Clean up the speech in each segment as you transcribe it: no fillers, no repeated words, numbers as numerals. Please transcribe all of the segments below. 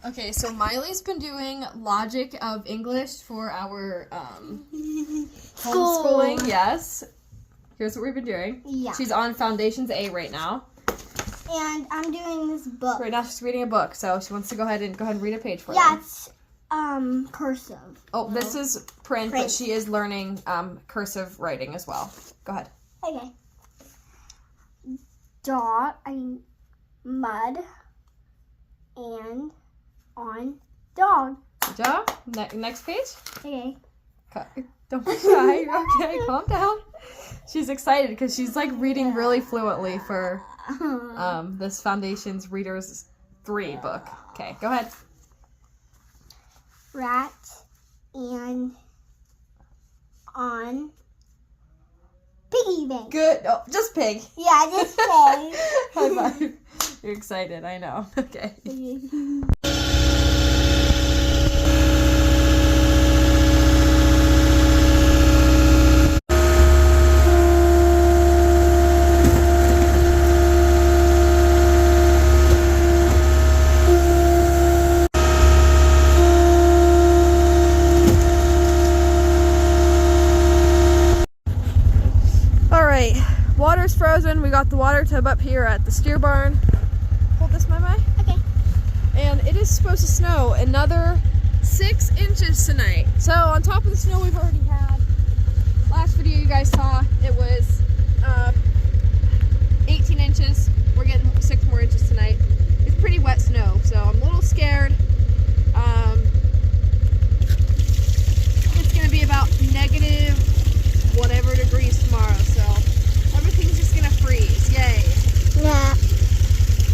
Okay, so Miley's been doing Logic of English for our homeschooling. Yes. Here's what we've been doing. Yeah. She's on Foundations A right now. And I'm doing this book. Right now she's reading a book, so she wants to go ahead and read a page for Yeah, them. it's cursive. Oh, this is print, but she is learning cursive writing as well. Go ahead. Okay. Mud, and on dog. Good job. Next page. Okay. Don't be shy. Okay, calm down. She's excited because she's like reading really fluently for this Foundations Readers 3 book. Okay, go ahead. Rat and on piggy bank. Good. Oh, just pig. Yeah, just pig. High five. You're excited, I know. Okay. Alright, water's frozen. We got the water tub up here at the steer barn. Hold this, Mai. Okay. And it is supposed to snow another 6 inches tonight. So on top of the snow we've already had, last video you guys saw, it was 18 inches. We're getting 6 more inches tonight. It's pretty wet snow, so I'm a little scared. It's going to be about negative whatever degrees tomorrow, so everything's just gonna freeze. Yay. Yeah.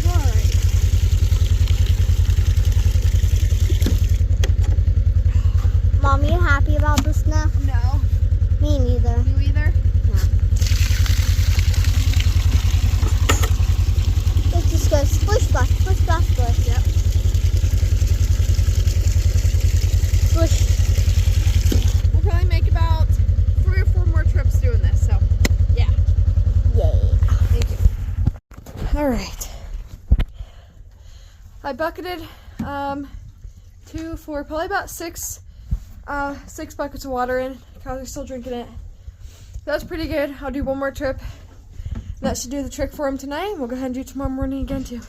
Alright. Mom, you happy about the snow? No. Me neither. You either? It just goes splish splash, splish splash, splish. Yep. Splish. We'll probably make about 3 or 4 more trips doing this, so yeah. Yay. Thank you. Alright. I bucketed 2, 4, probably about 6 buckets of water in. Kyle's still drinking it. That's pretty good. I'll do 1 more trip. That should do the trick for him tonight. We'll go ahead and do tomorrow morning again too.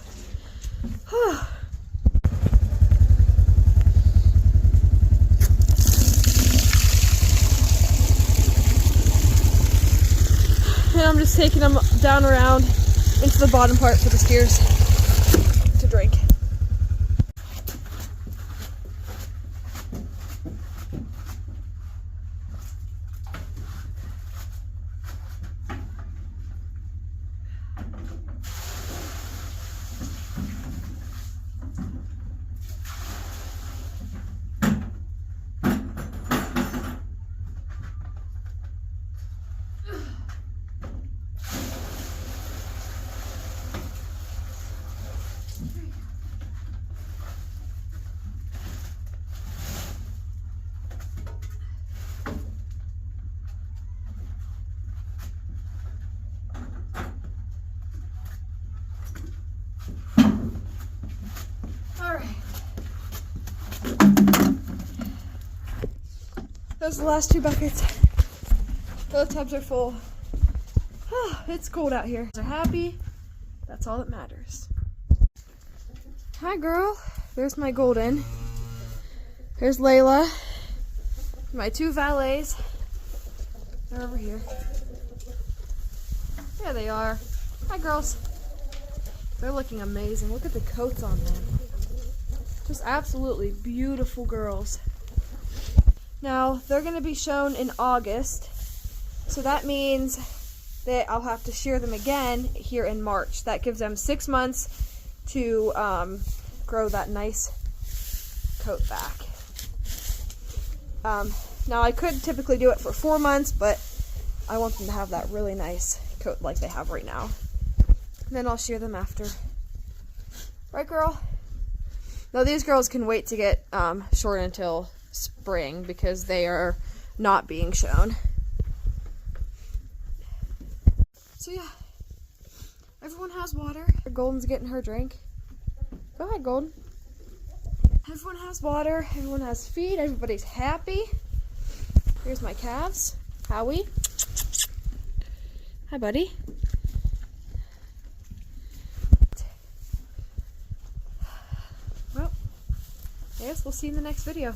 And I'm just taking them down around into the bottom part for the steers to drink. Those are the last 2 buckets. Both tubs are full. It's cold out here. They're happy. That's all that matters. Hi, girl. There's my golden. There's Layla. My 2 valets. They're over here. There they are. Hi, girls. They're looking amazing. Look at the coats on them. Just absolutely beautiful girls. Now, they're going to be shown in August, so that means that I'll have to shear them again here in March. That gives them 6 months to grow that nice coat back. Now, I could typically do it for 4 months, but I want them to have that really nice coat like they have right now. And then I'll shear them after. Right, girl? Now, these girls can wait to get short until spring because they are not being shown. So yeah, everyone has water. Golden's getting her drink. Go ahead, Golden. Everyone has water. Everyone has feed. Everybody's happy. Here's my calves. Howie. Hi, buddy. Well, I guess we'll see you in the next video.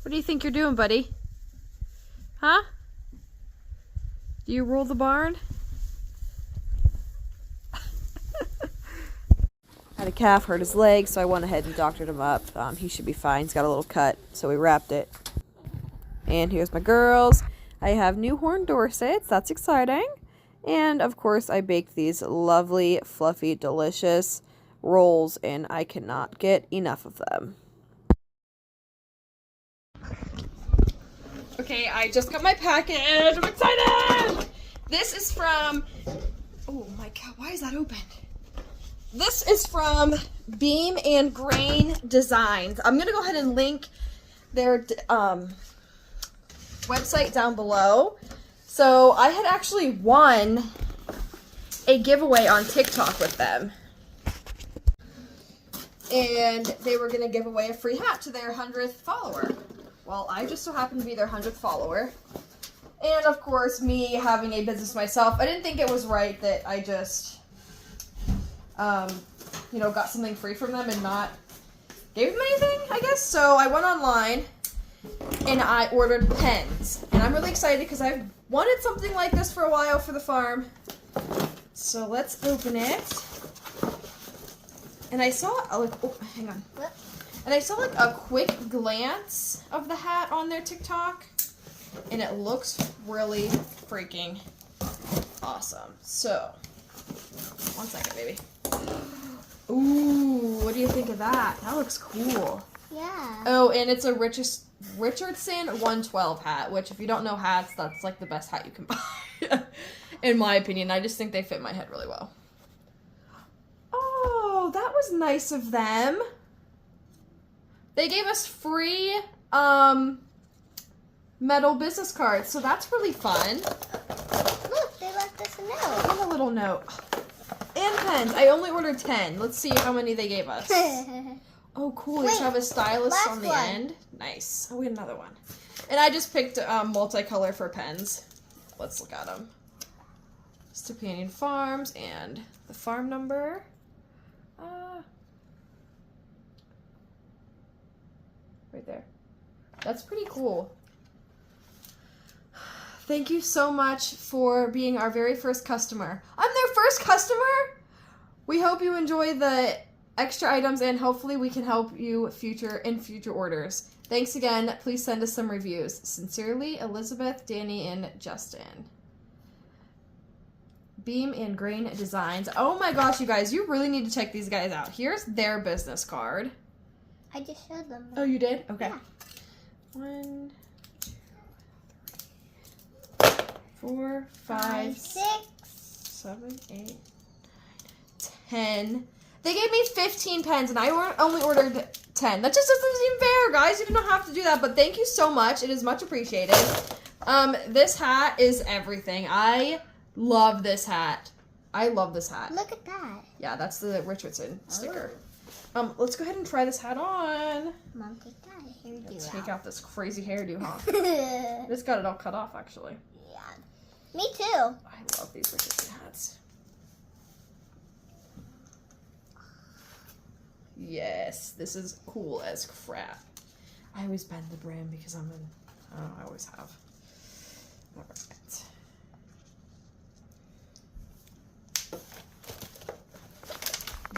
What do you think you're doing, buddy? Huh? Do you roll the barn? Had a calf hurt his leg, so I went ahead and doctored him up. He should be fine. He's got a little cut, so we wrapped it. And here's my girls. I have new horned Dorsets. That's exciting. And, of course, I baked these lovely, fluffy, delicious rolls, and I cannot get enough of them. Okay, I just got my package. I'm excited! This is from... Oh, my God. Why is that open? This is from Beam and Grain Designs. I'm going to go ahead and link their website down below. So I had actually won a giveaway on TikTok with them. And they were going to give away a free hat to their 100th follower. Well, I just so happened to be their 100th follower. And of course, me having a business myself, I didn't think it was right that I just... you know, got something free from them and not gave them anything, I guess. So I went online and I ordered pens. And I'm really excited because I've wanted something like this for a while for the farm. So let's open it. And I saw, oh, hang on. And I saw like a quick glance of the hat on their TikTok. And it looks really freaking awesome. So, one second, baby. Ooh, what do you think of that? That looks cool. Yeah. Oh, and it's a Richardson 112 hat, which if you don't know hats, that's like the best hat you can buy. In my opinion, I just think they fit my head really well. Oh, that was nice of them. They gave us free metal business cards, so that's really fun. Look, they left us a note. And a little note. And pens. I only ordered 10. Let's see how many they gave us. Oh, cool. They have a stylus on the end. Nice. Oh, we had another one. And I just picked multicolor for pens. Let's look at them. Stepanian Farms and the farm number. Right there. That's pretty cool. Thank you so much for being our very first customer. I'm their first customer? We hope you enjoy the extra items and hopefully we can help you in future orders. Thanks again. Please send us some reviews. Sincerely, Elizabeth, Danny, and Justin. Beam and Grain Designs. Oh my gosh, you guys, you really need to check these guys out. Here's their business card. I just showed them. Oh, you did? Okay. Yeah. 1, 4, 5, 6, 7, 8, 9, 10. They gave me 15 pens and I only ordered 10. That just doesn't seem fair, guys. You don't have to do that, but thank you so much. It is much appreciated. This hat is everything. I love this hat. I love this hat. Look at that. Yeah, that's the Richardson sticker. Let's go ahead and try this hat on. Mom, take that hairdo Take out this crazy hairdo, huh? I Just got it all cut off, actually. Yeah. Me too. I love these Richardson hats. Yes, this is cool as crap. I always bend the brim because I always have. All right.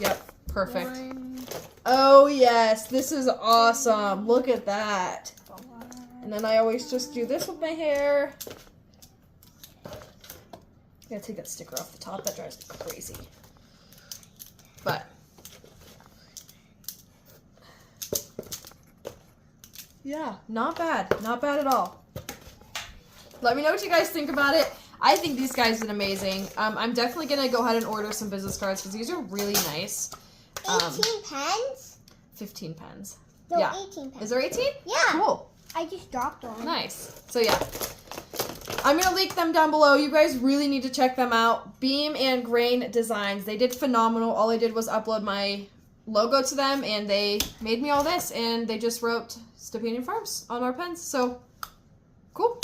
Yep, perfect. 1, Oh yes, this is awesome. Look at that. 4. And then I always just do this with my hair. Gotta take that sticker off the top. That drives me crazy. But yeah, not bad. Not bad at all. Let me know what you guys think about it. I think these guys did amazing. I'm definitely going to go ahead and order some business cards because these are really nice. 18 pens? 15 pens. No, Yeah. 18 pens. Is there 18? Yeah. Cool. I just dropped one. Nice. So yeah. I'm going to link them down below. You guys really need to check them out. Beam and Grain Designs. They did phenomenal. All I did was upload my logo to them, and they made me all this, and they just wrote Stepanian Farms on our pens. So, cool.